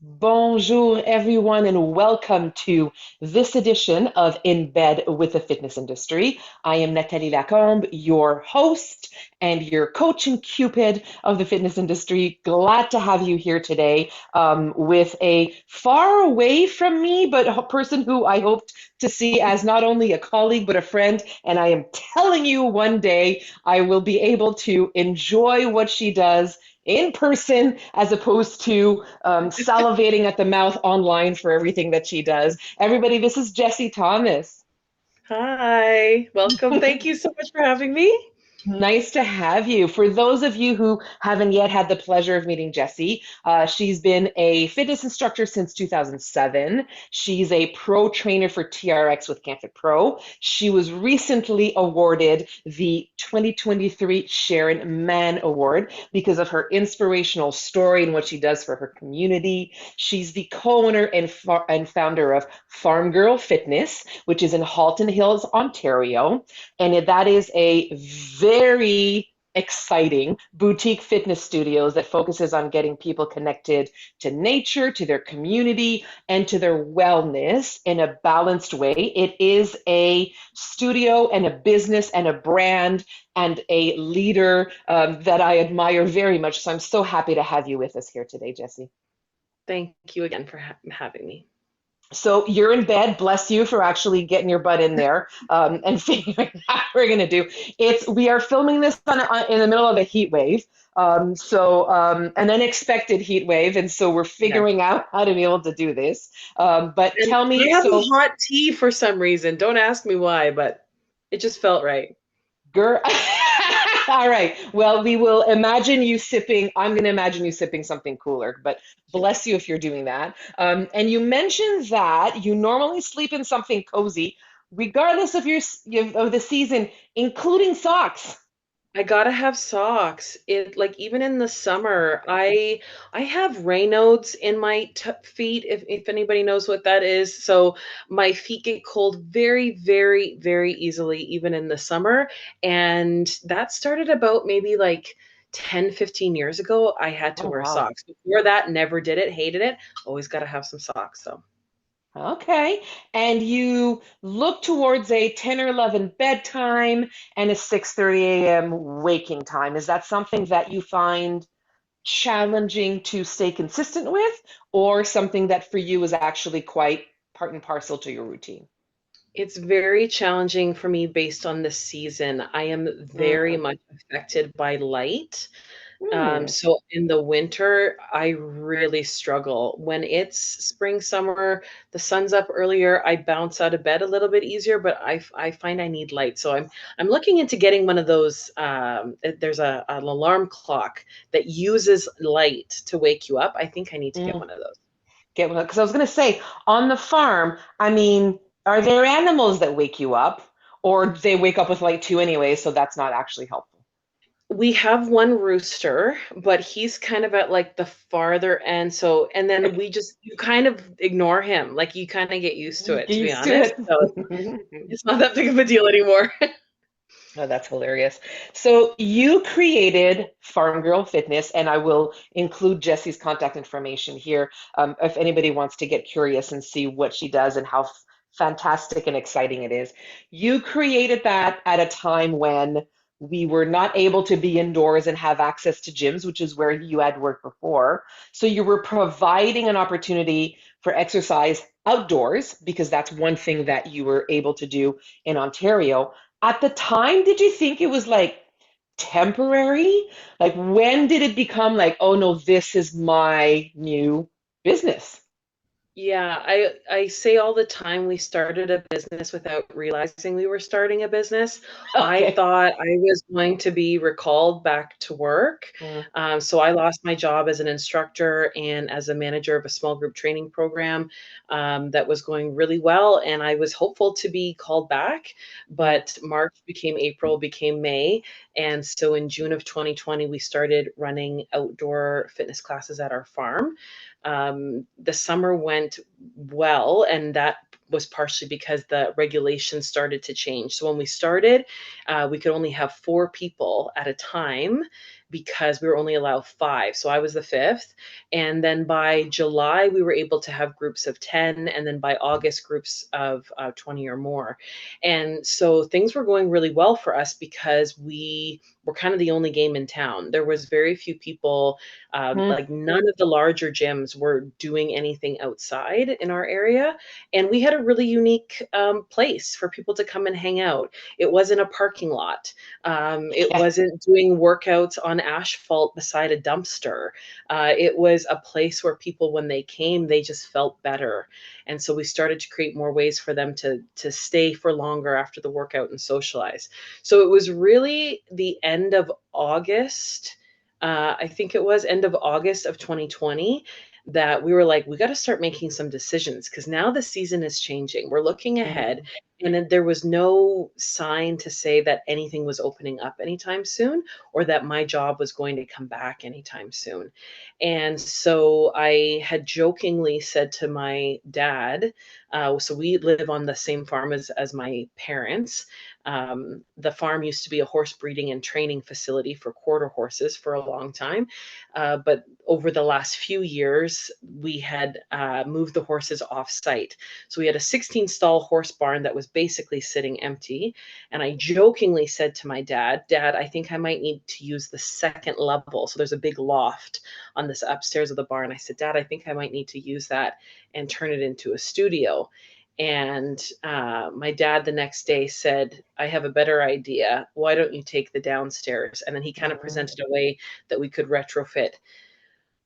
Bonjour, everyone, and welcome to this edition of In Bed with the Fitness Industry. I am Nathalie Lacombe, your host and your coach and cupid of the fitness industry. Glad to have you here today with a far away from me, but a person who I hoped to see as not only a colleague, but a friend. And I am telling you, one day I will be able to enjoy what she does in person as opposed to salivating at the mouth online for everything that she does. Everybody, this is Jessie Thomas. Hi, welcome. Thank you so much for having me. Nice to have you. For those of you who haven't yet had the pleasure of meeting Jessie, she's been a fitness instructor since 2007. She's a pro trainer for TRX with CanFit Pro. She was recently awarded the 2023 Sharon Mann Award because of her inspirational story and what she does for her community. She's the co-owner and founder of Farm Girl Fitness, which is in Halton Hills, Ontario. And that is a very exciting boutique fitness studios that focuses on getting people connected to nature, to their community, and to their wellness in a balanced way. It is a studio and a business and a brand and a leader that I admire very much. So I'm so happy to have you with us here today, Jessie. Thank you again for having me. So you're in bed. Bless you for actually getting your butt in there and figuring out what we're gonna do. We are filming this in the middle of a heat wave, an unexpected heat wave, and so we're Yes. figuring out how to be able to do this. But And tell me, I have a so hot tea for some reason. Don't ask me why, but it just felt right. girl. All right. Well, we will imagine you sipping. I'm going to imagine you sipping something cooler, but bless you if you're doing that. And you mentioned that you normally sleep in something cozy, regardless of of the season, including socks. I gotta have socks. It like even in the summer, I have Raynaud's in my t feet, if anybody knows what that is. So my feet get cold very, very, very easily, even in the summer. And that started about maybe like 10, 15 years ago. I had to Oh, wear wow. socks. Before that, never did it, hated it. Always gotta have some socks. So Okay. And you look towards a 10 or 11 bedtime and a 6:30 a.m. waking time. Is that something that you find challenging to stay consistent with, or something that for you is actually quite part and parcel to your routine? it's very challenging for me based on the season. I am very Mm. much affected by light. Hmm. So in the winter, I really struggle. When it's spring, summer, the sun's up earlier, I bounce out of bed a little bit easier, but I find I need light. So I'm looking into getting one of those. There's an alarm clock that uses light to wake you up. I think I need to get Mm. one of those. Get one, because I was going to say on the farm, I mean, are there animals that wake you up, or they wake up with light too anyway, so that's not actually helpful? We have one rooster, but he's kind of at like the farther end. So, and then you kind of ignore him. Like you kind of get used to it, Get to be used to honest. So it. it's not that big of a deal anymore. Oh, that's hilarious. So you created Farm Girl Fitness, and I will include Jessie's contact information here if anybody wants to get curious and see what she does and how fantastic and exciting it is. You created that at a time when we were not able to be indoors and have access to gyms, which is where you had worked before. So you were providing an opportunity for exercise outdoors because that's one thing that you were able to do in Ontario. At the time, did you think it was like temporary? Like, when did it become like, oh no, this is my new business? Yeah, I say all the time we started a business without realizing we were starting a business. I Okay. thought I was going to be recalled back to work. Mm, So I lost my job as an instructor and as a manager of a small group training program that was going really well. And I was hopeful to be called back, mm. but March became April, became May. And so in June of 2020, we started running outdoor fitness classes at our farm. The summer went well, and that was partially because the regulations started to change. So when we started, we could only have 4 people at a time because we were only allowed 5. So I was the 5th. And then by July, we were able to have groups of 10. And then by August, groups of 20 or more. And so things were going really well for us because we were kind of the only game in town. There was very few people, Hmm. like none of the larger gyms were doing anything outside in our area. And we had a really unique place for people to come and hang out. It wasn't a parking lot. It Yeah. wasn't doing workouts on asphalt beside a dumpster. It was a place where people, when they came, they just felt better. And so we started to create more ways for them to stay for longer after the workout and socialize. So it was really the end of August. I think it was end of August of 2020 that we were like, we got to start making some decisions because now the season is changing. We're looking ahead, Mm. and then there was no sign to say that anything was opening up anytime soon or that my job was going to come back anytime soon. And so I had jokingly said to my dad, so we live on the same farm as my parents. The farm used to be a horse breeding and training facility for quarter horses for a long time. But over the last few years, we had moved the horses off site. So we had a 16 stall horse barn that was basically sitting empty. And I jokingly said to my dad, Dad, I think I might need to use the second level. So there's a big loft on this upstairs of the barn. I said, Dad, I think I might need to use that and turn it into a studio. And my dad the next day said, I have a better idea. Why don't you take the downstairs? And then he kind of Mm. presented a way that we could retrofit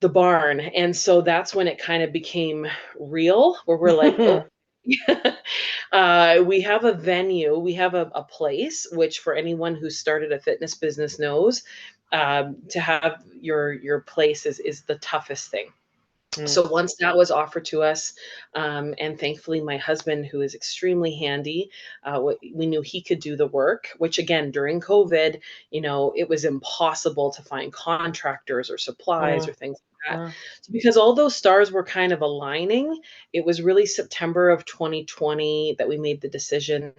the barn. And so that's when it kind of became real, where we're like, oh, we have a venue, we have a place, which for anyone who started a fitness business knows, to have your place is the toughest thing. Mm. So once that was offered to us, and thankfully my husband, who is extremely handy, we knew he could do the work. Which again, during COVID, it was impossible to find contractors or supplies Mm. or things like that. Mm. So because all those stars were kind of aligning, it was really September of 2020 that we made the decision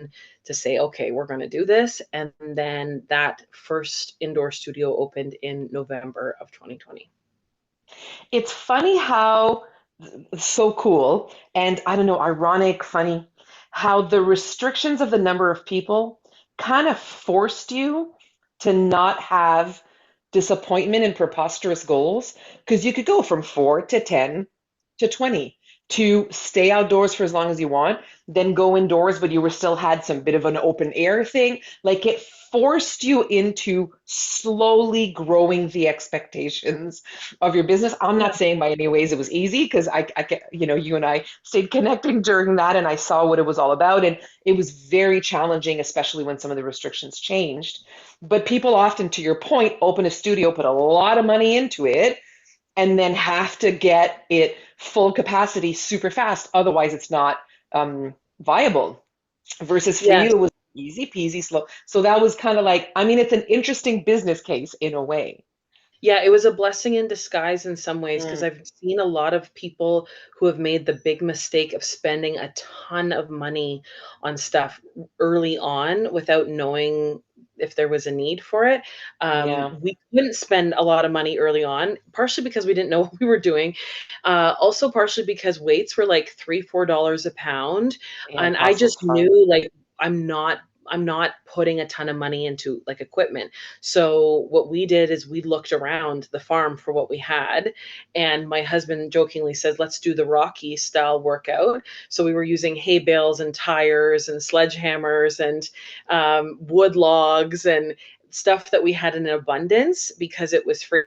to say, okay, we're going to do this, and then that first indoor studio opened in November of 2020. It's funny how so cool and I don't know, ironic, funny, how the restrictions of the number of people kind of forced you to not have disappointment and preposterous goals because you could go from 4 to 10 to 20 to stay outdoors for as long as you want, then go indoors, but you were still had some bit of an open air thing. Like it forced you into slowly growing the expectations of your business. I'm Yeah. not saying by any ways it was easy because you and I stayed connecting during that and I saw what it was all about. And it was very challenging, especially when some of the restrictions changed. But people often, to your point, open a studio, put a lot of money into it, and then have to get it full capacity super fast. Otherwise, it's not viable. Versus for you, Yes. it was easy peasy, slow. So that was kind of like, I mean, it's an interesting business case in a way. Yeah, it was a blessing in disguise in some ways because Mm. I've seen a lot of people who have made the big mistake of spending a ton of money on stuff early on without knowing if there was a need for it. Yeah, We couldn't spend a lot of money early on, partially because we didn't know what we were doing, also partially because weights were like $3, $4 a pound, yeah, and I cost those just fun. knew like I'm not I'm not putting a ton of money into like equipment. So what we did is we looked around the farm for what we had, and my husband jokingly says, "Let's do the Rocky style workout." So we were using hay bales and tires and sledgehammers and wood logs and stuff that we had in abundance because it was free.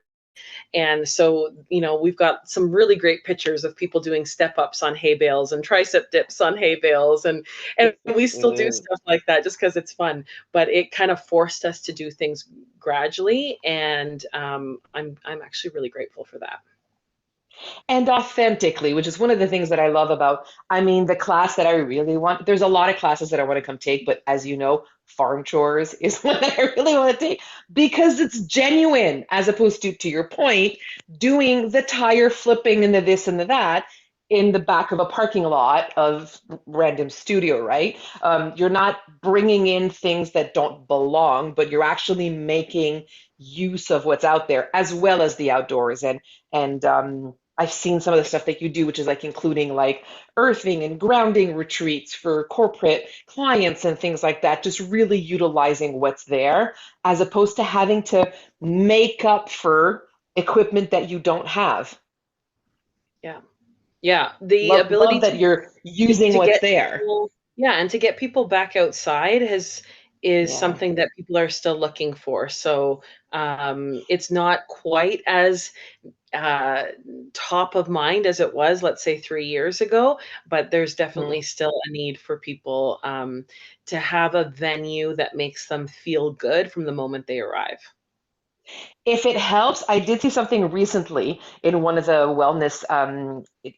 And so, we've got some really great pictures of people doing step ups on hay bales and tricep dips on hay bales. And we still do stuff like that just because it's fun. But it kind of forced us to do things gradually. And I'm actually really grateful for that. And authentically, which is one of the things that I love about, I mean, the class that I really want, there's a lot of classes that I want to come take, but as you know, farm chores is one that I really want to take because it's genuine, as opposed to your point, doing the tire flipping and the this and the that. in the back of a parking lot of random studio, right? You're not bringing in things that don't belong, but you're actually making use of what's out there as well as the outdoors. And I've seen some of the stuff that you do, which is like including like earthing and grounding retreats for corporate clients and things like that, just really utilizing what's there as opposed to having to make up for equipment that you don't have. Yeah. Yeah, the Love ability that you're using to what's get there. people, yeah, and to get people back outside is Yeah. something that people are still looking for. So, it's not quite as, uh, top of mind as it was, let's say, 3 years ago, but there's Mm. definitely still a need for people, to have a venue that makes them feel good from the moment they arrive. If it helps, I did see something recently in one of the wellness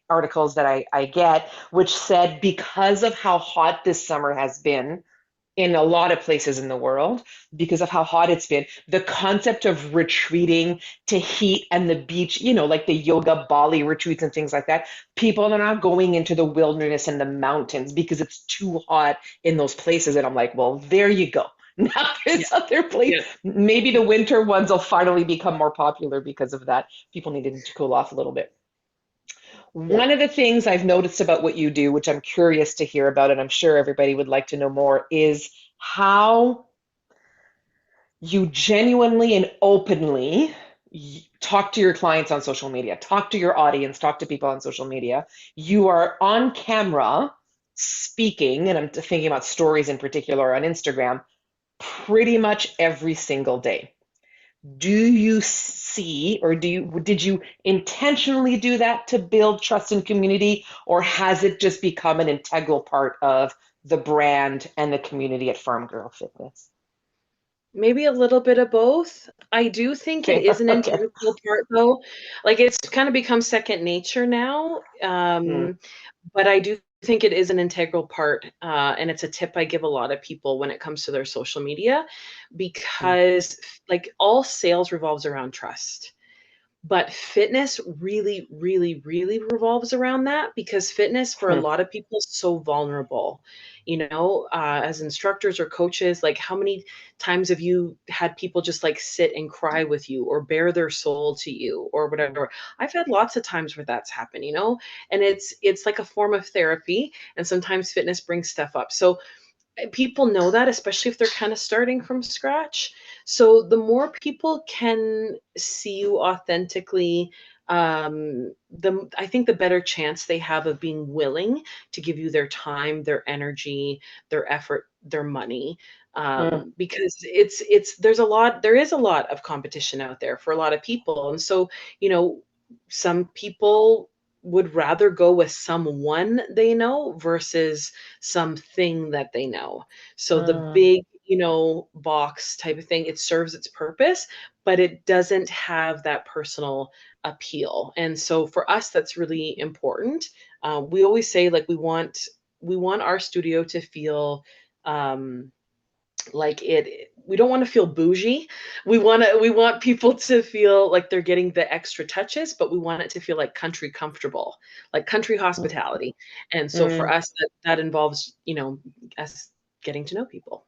articles that I get, which said because of how hot this summer has been, in a lot of places in the world because of how hot it's been. The concept of retreating to heat and the beach, like the yoga Bali retreats and things like that, people are not going into the wilderness and the mountains because it's too hot in those places. And I'm like, well, there you go. Now Yeah, there's other yeah, places. Maybe the winter ones will finally become more popular because of that. People needed to cool off a little bit. yeah. One of the things I've noticed about what you do, which I'm curious to hear about, and I'm sure everybody would like to know more, is how you genuinely and openly talk to your clients on social media, talk to your audience, talk to people on social media. You are on camera speaking, and I'm thinking about stories in particular on Instagram, pretty much every single day. Do you see, or did you intentionally do that to build trust and community, or has it just become an integral part of the brand and the community at Farm Girl Fitness? Maybe a little bit of both. I do think it Okay, is an okay. integral part, though. Like, it's kinda become second nature now, Mm, but I do think it is an integral part, and it's a tip I give a lot of people when it comes to their social media mm, because, like, all sales revolves around trust. But fitness really, really, really revolves around that because fitness for a mm, lot of people is so vulnerable. As instructors or coaches, like how many times have you had people just like sit and cry with you or bare their soul to you or mm, whatever? I've had lots of times where that's happened, and it's like a form of therapy. And sometimes fitness brings stuff up. So people know that, especially if they're kind of starting from scratch. So the more people can see you authentically, the I think the better chance they have of being willing to give you their time, their energy, their effort, their money. mm, Because there is a lot of competition out there for a lot of people. And so, you know, some people would rather go with someone they know versus something that they know. So the mm, big box type of thing, it serves its purpose, but it doesn't have that personal appeal. And so for us, that's really important. We always say like we want our studio to feel um, like it. We don't want to feel bougie. We want people to feel like they're getting the extra touches, but we want it to feel like country comfortable, like country mm, hospitality. And so for mm. us, that involves us getting to know people.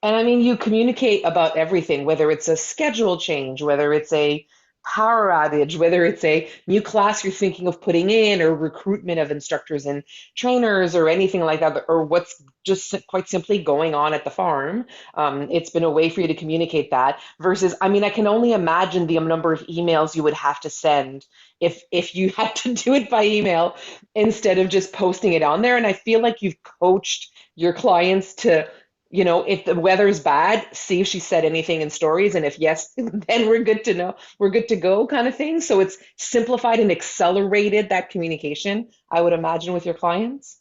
And I mean, you communicate about everything, whether it's a schedule change, whether it's a power outage, whether it's a new class you're thinking of putting in, or recruitment of instructors and trainers, or anything like that, or what's just quite simply going on at the farm. It's been a way for you to communicate that. Versus, I mean, I can only imagine the number of emails you would have to send if you had to do it by email instead of just posting it on there. And I feel like you've coached your clients to if the weather's bad, see if she said anything in stories. And if yes, then we're good to know, we're good to go kind of thing. So it's simplified and accelerated that communication, I would imagine, with your clients.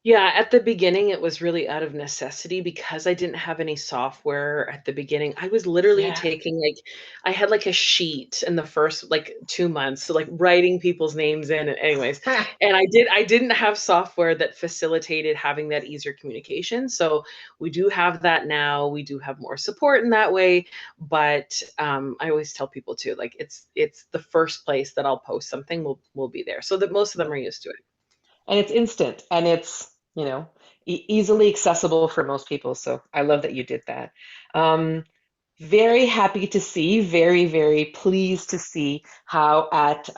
Yeah, at the beginning, it was really out of necessity because I didn't have any software at the beginning. I was literally Yeah. taking I had like a sheet in the first like 2 months, so like writing people's names in and anyways. And I didn't have software that facilitated having that easier communication. So we do have that now. We do have more support in that way, but I always tell people too, like it's the first place that I'll post something will be there. So that most of them are used to it. and it's instant, and it's, easily accessible for most people. So I love that you did that. Um, Very happy to see, very, very pleased to see how at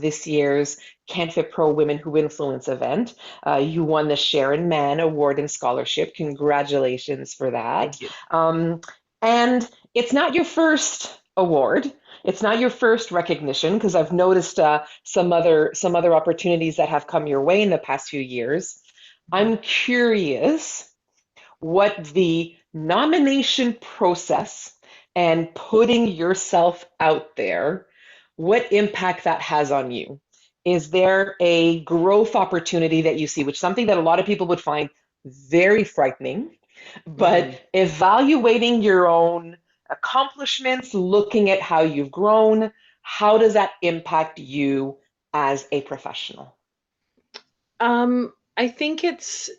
this year's CanFit Pro Women Who Influence event, you won the Sharon Mann Award in Scholarship. Congratulations for that. Thank you. Um, and it's not your first award. It's not your first recognition, because I've noticed some other opportunities that have come your way in the past few years. Mhm. I'm curious what the nomination process and putting yourself out there, what impact that has on you. Is there a growth opportunity that you see, which is something that a lot of people would find very frightening, but Mhm. evaluating your own accomplishments, looking at how you've grown, how does that impact you as a professional? I think it's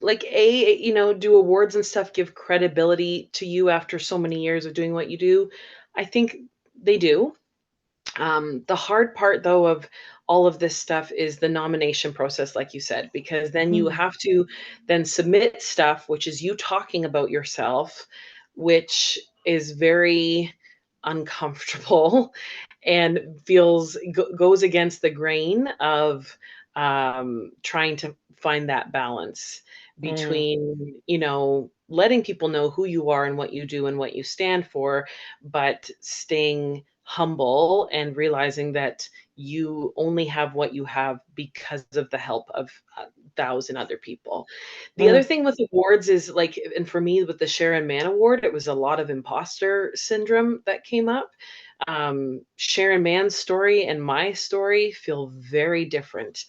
like do awards and stuff give credibility to you after so many years of doing what you do? I think they do. The hard part, though, of all of this stuff is the nomination process, like you said, because then you Mhm. have to then submit stuff, which is you talking about yourself, which is very uncomfortable and goes against the grain of trying to find that balance Mm, between, letting people know who you are and what you do and what you stand for, but staying humble and realizing that you only have what you have because of the help of a thousand other people. The other mm, thing with awards is like, and for me with the Sharon Mann Award, it was a lot of imposter syndrome that came up. Sharon Mann's story and my story feel very different.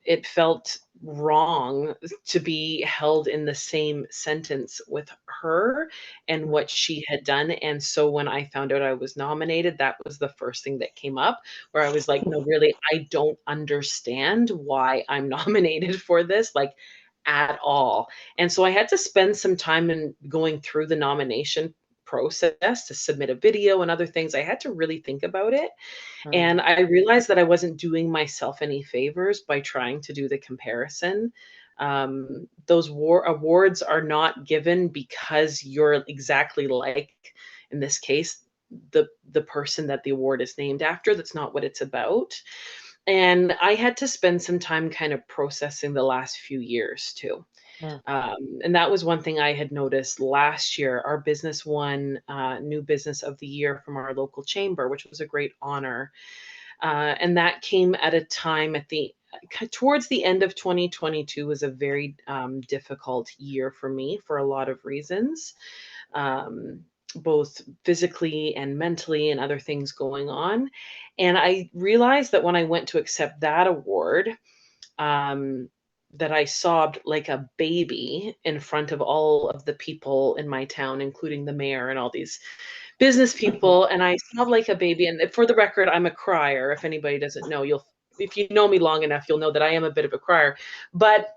It felt wrong to be held in the same sentence with her and mm, what she had done. And so when I found out I was nominated, that was the first thing that came up, where I was like, no, really, I don't understand why I'm nominated for this, like at all. And so I had to spend some time in going through the nomination process to submit a video and other things. I had to really think about it. mm, And I realized that I wasn't doing myself any favors by trying to do the comparison. Those awards are not given because you're exactly like, in this case, the person that the award is named after. That's not what it's about. And I had to spend some time kind of processing the last few years too. mm, And that was one thing I had noticed last year. Our business won New Business of the Year from our local chamber, which was a great honor. And that came at a time towards the end of 2022 was a very difficult year for me for a lot of reasons, um, both physically and mentally, and other things going on. And I realized that when I went to accept that award, um, that I sobbed like a baby in front of all of the people in my town, including the mayor and all these business people, and I sobbed like a baby. And for the record, I'm a crier. If anybody doesn't know, if you know me long enough, you'll know that I am a bit of a crier. But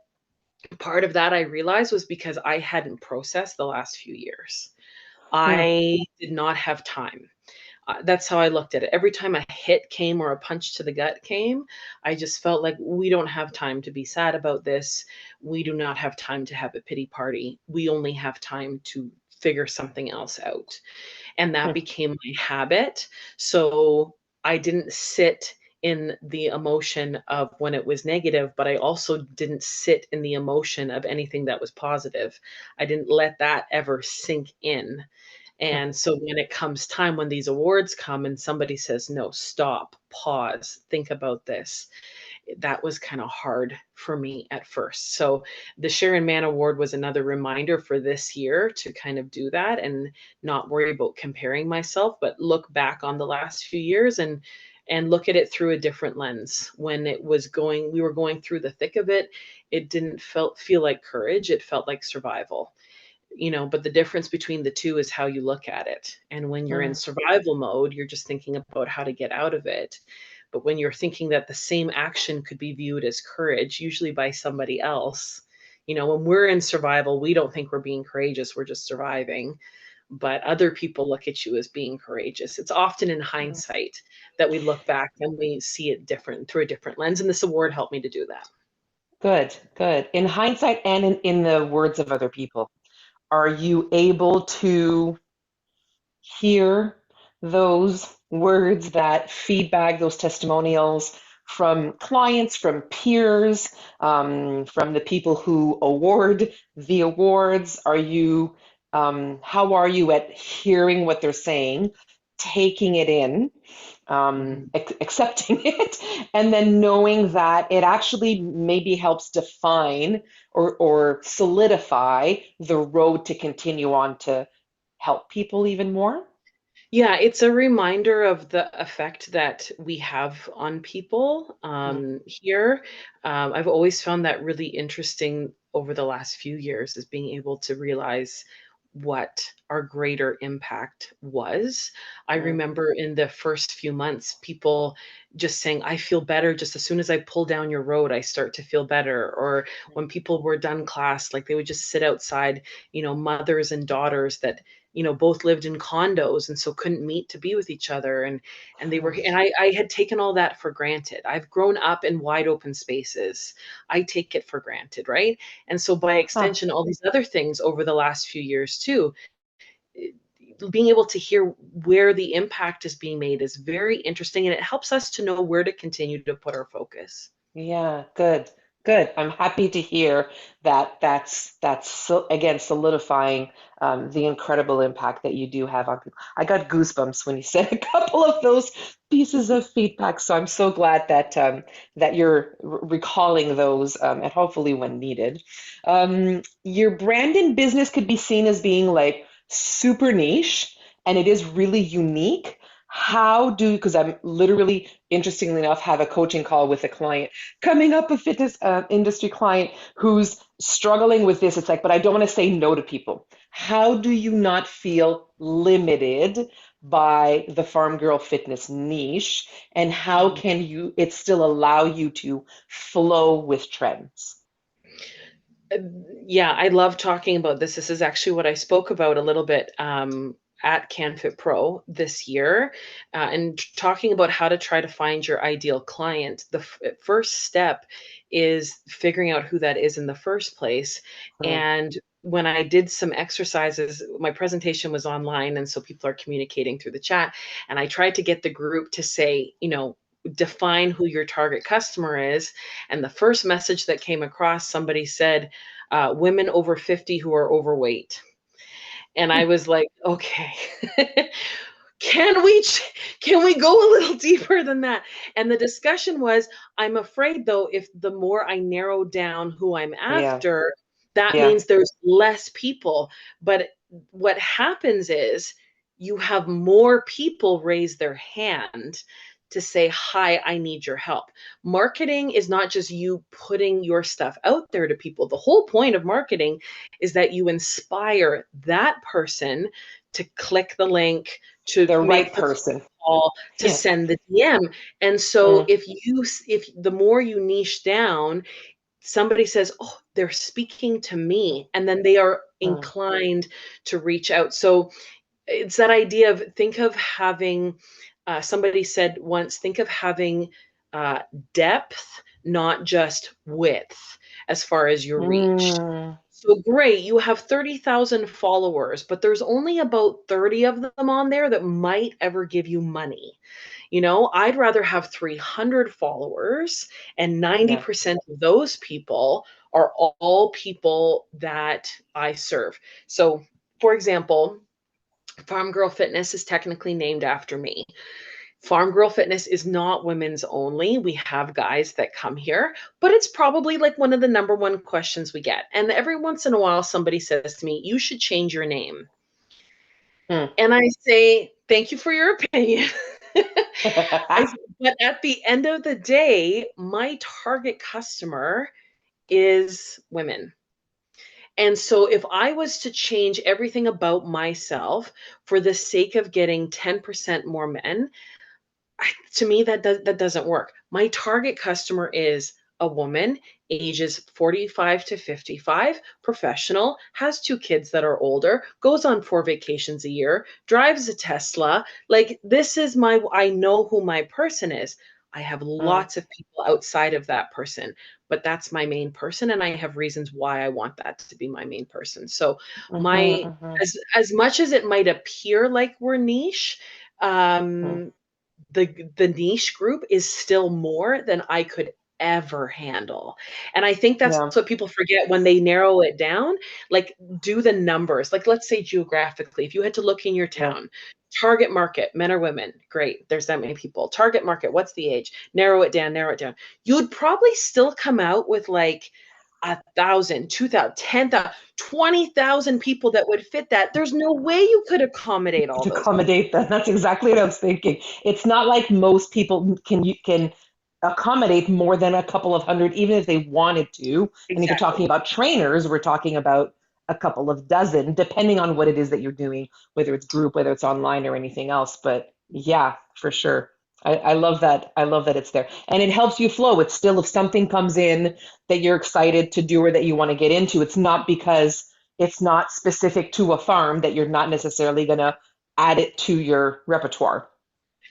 part of that I realized was because I hadn't processed the last few years. mm, I did not have time. That's how I looked at it. Every time a hit came or a punch to the gut came, I just felt like we don't have time to be sad about this. We do not have time to have a pity party. We only have time to figure something else out. And that mm, became my habit. So I didn't sit in the emotion of when it was negative, but I also didn't sit in the emotion of anything that was positive. I didn't let that ever sink in. mm, And so when it comes time, when these awards come and somebody says, no, stop, pause, think about this, that was kind of hard for me at first. So the Sharon Mann Award was another reminder for this year to kind of do that and not worry about comparing myself, but look back on the last few years and look at it through a different lens. When we were going through the thick of it, it didn't feel like courage. It felt like survival. But the difference between the two is how you look at it. And when you're in mm, survival mode, you're just thinking about how to get out of it. But when you're thinking that the same action could be viewed as courage, usually by somebody else, when we're in survival, we don't think we're being courageous, we're just surviving. but other people look at you as being courageous. It's often in hindsight that we look back and we see it different through a different lens. And this award helped me to do that. Good, good. In hindsight and in the words of other people, are you able to hear those words, that feedback, those testimonials from clients, from peers, from the people who award the awards? How are you at hearing what they're saying, taking it in, Mhm. accepting it, and then knowing that it actually maybe helps define or solidify the road to continue on to help people even more? Yeah, it's a reminder of the effect that we have on people Mm, here. I've always found that really interesting over the last few years is being able to realize what our greater impact was. I mm, remember in the first few months, people just saying, I feel better just as soon as I pull down your road, I start to feel better. Or when people were done class, like they would just sit outside, mothers and daughters that both lived in condos and so couldn't meet to be with each other and they were mm. and I had taken all that for granted. I've grown up in wide open spaces. I take it for granted, right? And so by Huh. extension, all these other things over the last few years too, eh, being able to hear where the impact is being made is very interesting and it helps us to know where to continue to put our focus. Yeah, good, good. I'm happy to hear that that's so, again solidifying the incredible impact that you do have on people. I got goosebumps when you said a couple of those pieces of feedback, so I'm so glad that that you're recalling those and hopefully when needed. Your brand and business could be seen as being like super niche, and it is really unique. Because I'm literally, interestingly enough, have a coaching call with a client coming up, a fitness industry client who's struggling with this. It's like, but I don't want to say no to people. How do you not feel limited by the farm girl fitness niche? And how can it still allow you to flow with trends? Uh, yeah, I love talking about this. This is actually what I spoke about a little bit at CanFit Pro this year, and talking about how to try to find your ideal client. The first step is figuring out who that is in the first place. Mm, And when I did some exercises, my presentation was online, and so people are communicating through the chat. And I tried to get the group to say, define who your target customer is. And the first message that came across, somebody said, women over 50 who are overweight. And I was like, okay, can we can we go a little deeper than that? And the discussion was, I'm afraid though, if the more I narrow down who I'm yeah, after, that yeah, means there's less people. But what happens is you have more people raise their hand to say, hi, I need your help. Marketing is not just you putting your stuff out there to people. The whole point of marketing is that you inspire that person to click the link, to the right make the person. call, to Yeah. send the DM. And so Mm, if the more you niche down, somebody says, "Oh, they're speaking to me," and then they are mm, inclined to reach out. So it's that idea of think of having somebody said once, think of having uh, depth, not just width, as far as your reach. mm, So great, you have 30,000 followers, but there's only about 30 of them on there that might ever give you money. I'd rather have 300 followers, and yeah. 90% of those people are all people that I serve. So, for example, Farm Girl Fitness is technically named after me. Farm Girl Fitness is not women's only. We have guys that come here, but it's probably like one of the number one questions we get. And every once in a while, somebody says to me, you should change your name. Mm. And I say, thank you for your opinion. But at the end of the day, my target customer is women. And so if I was to change everything about myself for the sake of getting 10% more men, to me that doesn't work. My target customer is a woman, ages 45 to 55, professional, has 2 kids that are older, goes on 4 vacations a year, drives a Tesla. Like, this is my I know who my person is. I have Mm, lots of people outside of that person, but that's my main person, and I have reasons why I want that to be my main person. So, mhm, my mhm, as much as it might appear like we're niche, mm. um, the niche group is still more than I could ever handle. And I think that's Yeah, what people forget when they narrow it down, like, do the numbers. Like, let's say geographically, if you had to look in your yeah. town, target market, men or women, great, there's that many people. Target market, what's the age? Narrow it down, narrow it down. You'd probably still come out with like 1,000, 2,000, 10,000, 20,000 people that would fit that. There's no way you could accommodate all To those. accommodate them. That's exactly what I was thinking. It's not like most people can accommodate more than a couple of hundred, even if they wanted to. And if you're talking Exactly. about trainers, we're talking about a couple of dozen, depending on what it is that you're doing, whether it's group, whether it's online or anything else. But yeah, for sure. I love that. I love that it's there. And it helps you flow. It's still, if something comes in that you're excited to do or that you want to get into, it's not because it's not specific to a farm that you're not necessarily going to add it to your repertoire.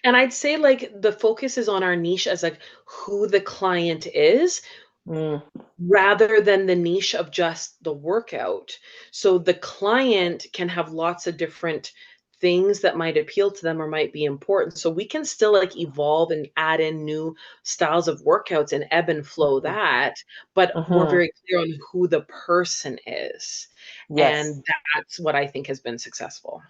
And I'd say, like, the focus is on our niche as, like, who the client is, Mm, rather than the niche of just the workout. So the client can have lots of different things that might appeal to them or might be important. So we can still, like, evolve and add in new styles of workouts and ebb and flow mhm, that, but we're mhm. very clear on who the person is. Yes, And that's what I think has been successful.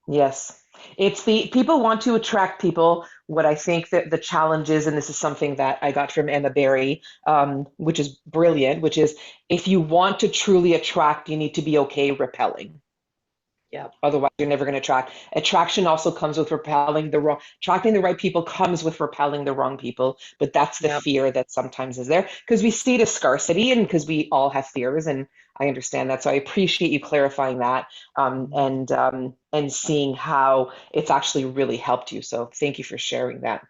yes. It's the people want to attract people. What I think that the challenge is, and this is something that I got from Emma Berry, which is brilliant, which is if you want to truly attract, you need to be okay repelling. Yeah. Otherwise, you're never going to attract. Attraction also comes with repelling the wrong. Attracting the right people comes with repelling the wrong people. But that's the Yeah. fear that sometimes is there because we see it as scarcity and because we all have fears, and I understand that. So I appreciate you clarifying that and seeing how it's actually really helped you. So thank you for sharing that.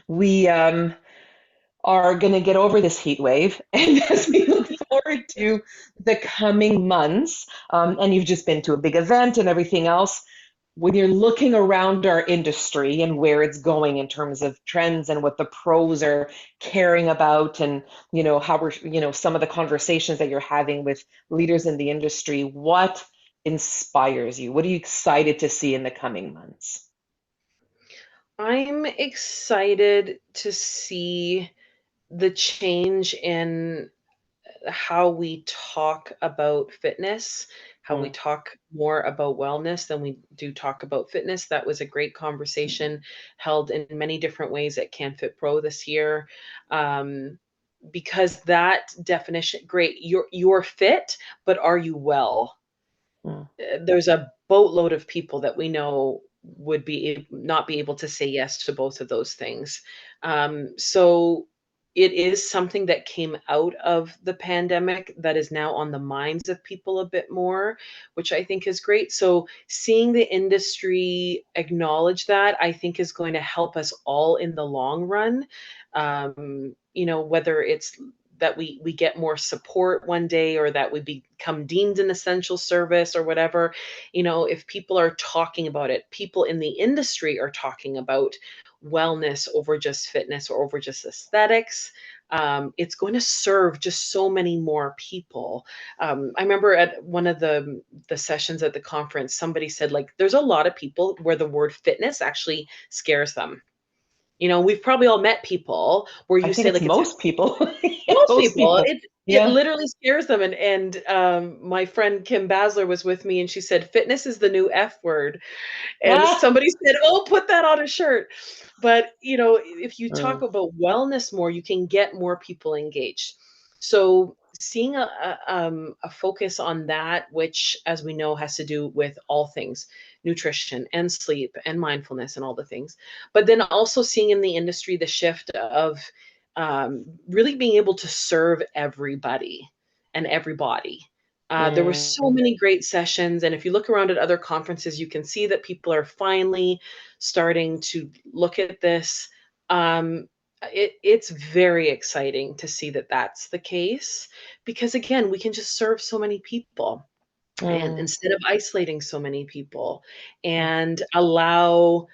We are going to get over this heat wave. And as we look forward to the coming months, and you've just been to a big event and everything else, when you're looking around our industry and where it's going in terms of trends and what the pros are caring about and how we're some of the conversations that you're having with leaders in the industry, what inspires you? What are you excited to see in the coming months? I'm excited to see the change in how we talk about fitness, how we Mm, talk more about wellness than we do talk about fitness. That was a great conversation held in many different ways at CanFit Pro this year. Um, because that definition, great, you're fit, but are you well? mm, There's a boatload of people that we know would not be able to say yes to both of those things. So it is something that came out of the pandemic that is now on the minds of people a bit more, which I think is great. So seeing the industry acknowledge that, I think is going to help us all in the long run. Whether it's that we get more support one day or that we become deemed an essential service or whatever. If people are talking about it, people in the industry are talking about wellness over just fitness or over just aesthetics. It's going to serve just so many more people. I remember at one of the sessions at the conference, somebody said, like, there's a lot of people where the word fitness actually scares them. We've probably all met people where I you think say, it's like, it's most people. most Most people, people. it Yeah. literally scares them, and my friend Kim Basler was with me, and she said, "Fitness is the new F word," and Ah. somebody said, "Oh, put that on a shirt." But, if you talk Mm, about wellness more, you can get more people engaged. So, seeing a focus on that, which, as we know, has to do with all things, nutrition and sleep and mindfulness and all the things. But then also seeing in the industry the shift of, really being able to serve everybody and everybody. There were so mm, many great sessions, and if you look around at other conferences, you can see that people are finally starting to look at this. Um, it's very exciting to see that that's the case because again, we can just serve so many people and Mm, instead of isolating so many people and allow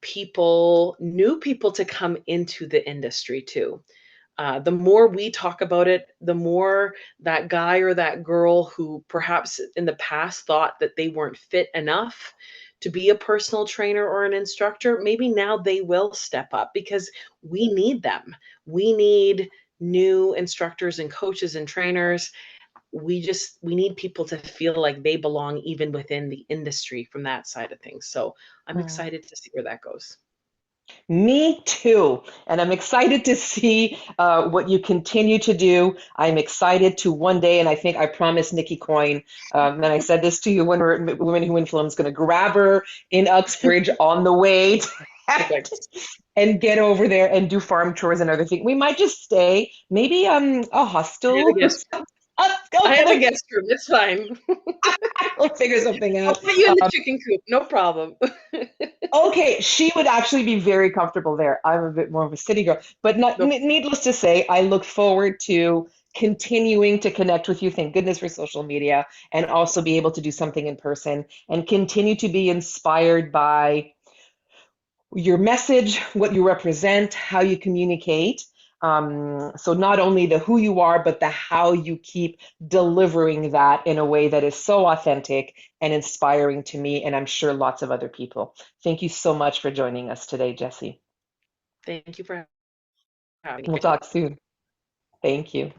people new people to come into the industry too. The more we talk about it, the more that guy or that girl who perhaps in the past thought that they weren't fit enough to be a personal trainer or an instructor, maybe now they will step up because we need them. We need new instructors and coaches and trainers. We need people to feel like they belong even within the industry from that side of things. So I'm mm. excited to see where that goes. Me too. And I'm excited to see what you continue to do. I'm excited to one day, and I think I promised Nikki Coyne, and I said this to you when we're at Women Who Influence, going to grab her in Uxbridge on the way Perfect. and get over there and do farm chores and other things. We might just stay, maybe a I have a hostel or guest. something. I have a guest room. It's fine. We'll figure something I'll out. put you in the chicken coop. No problem. Okay, she would actually be very comfortable there. I'm a bit more of a city girl, but not No, needless to say, I look forward to continuing to connect with you. Thank goodness for social media, and also be able to do something in person and continue to be inspired by your message, what you represent, how you communicate. So not only the who you are, but the how you keep delivering that in a way that is so authentic and inspiring to me, and I'm sure lots of other people. Thank you so much for joining us today, Jessie. thank you for having We'll me. talk soon. Thank you.